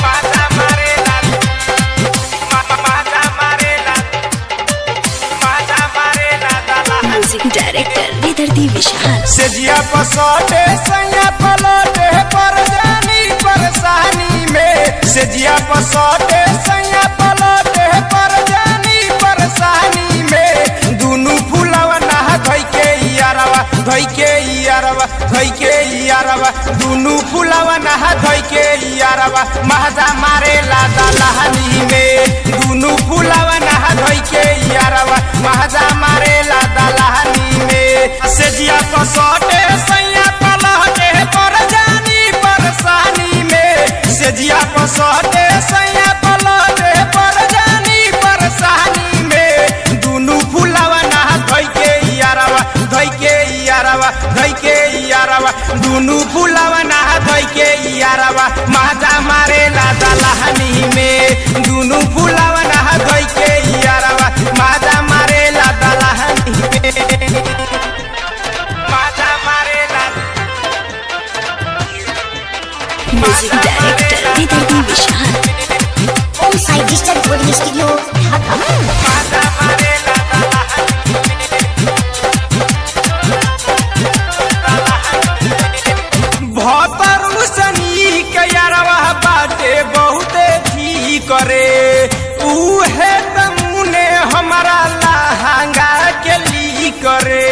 माजा मारेला माजा मारेला माजा मारेला दाला म्यूजिक डायरेक्टर विदर्दी विशाल सेजिया पसोटे सैया पलटे पर जानी परेशानी में सेजिया पसोटे सैया पलटे पर जानी परेशानी में दुनु फुलवा नहा धोई के यारवा धोई के यारवा धोई के यारवा दुनु फुलवा नहा धोई के यारवा माजा मारेला दलहनी में दुनु फुलवा नहा धोई के यारवा माजा मारेला दलहनी में सेजिया पसोटे सैया पलटे पर जानी परेशानी में सेजिया पसोटे सैया पलटे पर जानी परेशानी में दुनु फुलवा नहा धोई के यारवा धोई के यारवा धोई के यारवा दुनु फुलवा नहा धोई के यारवा माजा मारेला दलहनी में दुनु फुलवा नहा धोई के यारवा माजा मारेला दलहनी में माजा मारेला म्यूजिक डायरेक्टर विदर्दी विशाल ओम साई डिजिटल रिकॉर्डिंग स्टूडियो ढाका। माजा मारेला भतरू सनी के यारवा बाटे बहुते जी करे उहे तमुने हमारा लहंगा के ली करे